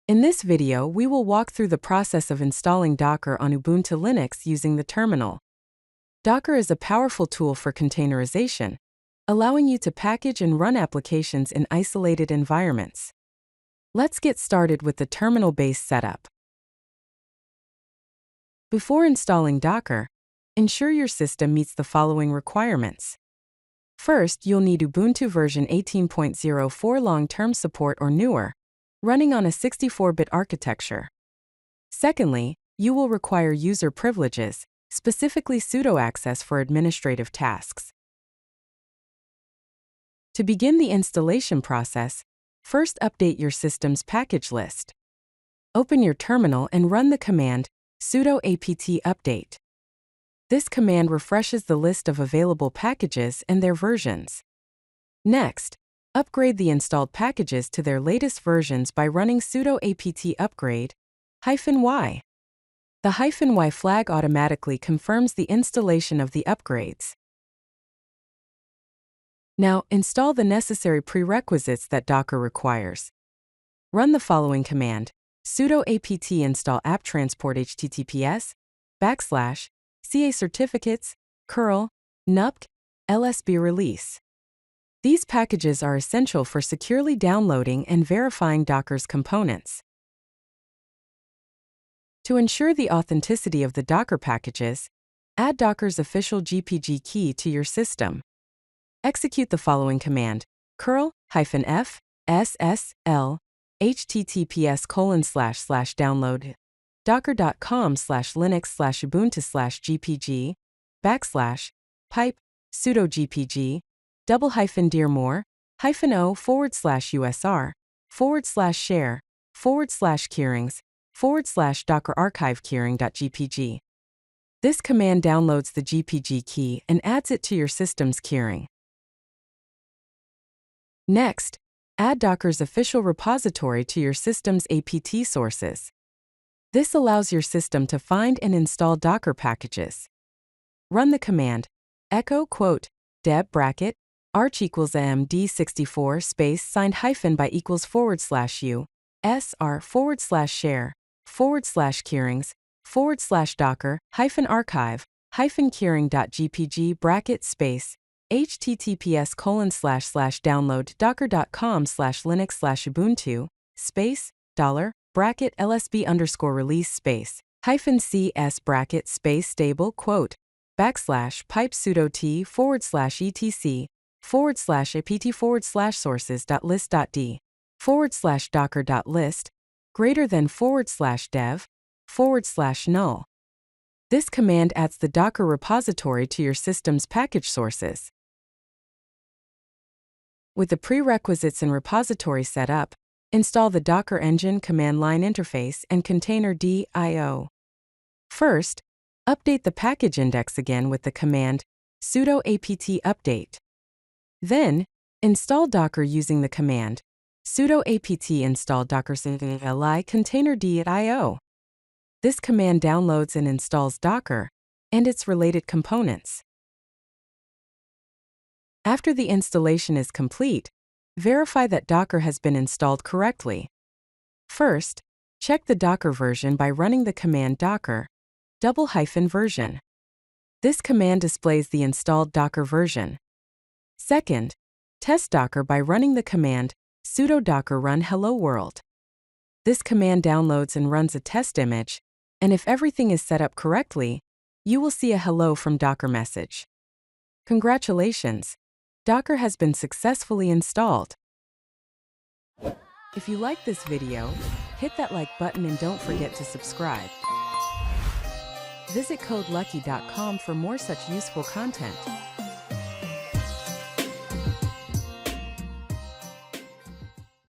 In this video, we will walk through the process of installing Docker on Ubuntu Linux using the terminal. Docker is a powerful tool for containerization, allowing you to package and run applications in isolated environments. Let's get started with the terminal-based setup. Before installing Docker, ensure your system meets the following requirements. First, you'll need Ubuntu version 18.04 long-term support or newer, running on a 64-bit architecture. Secondly, you will require user privileges, specifically sudo access for administrative tasks. To begin the installation process, first update your system's package list. Open your terminal and run the command sudo apt update. This command refreshes the list of available packages and their versions. Next, upgrade the installed packages to their latest versions by running sudo apt upgrade -y. The -y flag automatically confirms the installation of the upgrades. Now, install the necessary prerequisites that Docker requires. Run the following command: sudo apt install app transport https://ca certificates curl nupk lsb release. These packages are essential for securely downloading and verifying Docker's components. To ensure the authenticity of the Docker packages, add Docker's official GPG key to your system. Execute the following command: curl-f /ssl https://download docker.com/linux/ubuntu/gpg /pipe sudo gpg --dir more -o/usr/share/keyrings /docker archive keyring.gpg. This command downloads the GPG key and adds it to your system's keyring. Next, add Docker's official repository to your system's apt sources. This allows your system to find and install Docker packages. Run the command echo deb bracket arch equals md64 space signed hyphen by equals /u sr/share /keyrings /docker archive keyring.gpg bracket space https://download docker.com/linux/ubuntu space $bracket lsb_release space -cs bracket space stable /pipe sudo t/etc/apt/sources.list.d /docker.list greater than /dev /null. This command adds the Docker repository to your system's package sources. With the prerequisites and repository set up, install the Docker Engine command line interface and container.io. First, update the package index again with the command sudo apt update. Then, install Docker using the command sudo apt install docker li container.io. This command downloads and installs Docker and its related components. After the installation is complete, verify that Docker has been installed correctly. First, check the Docker version by running the command docker --version. This command displays the installed Docker version. Second, test Docker by running the command sudo docker run hello world. This command downloads and runs a test image, and if everything is set up correctly, you will see a hello from Docker message. Congratulations! Docker has been successfully installed. If you like this video, hit that like button and don't forget to subscribe. Visit CodeLucky.com for more such useful content.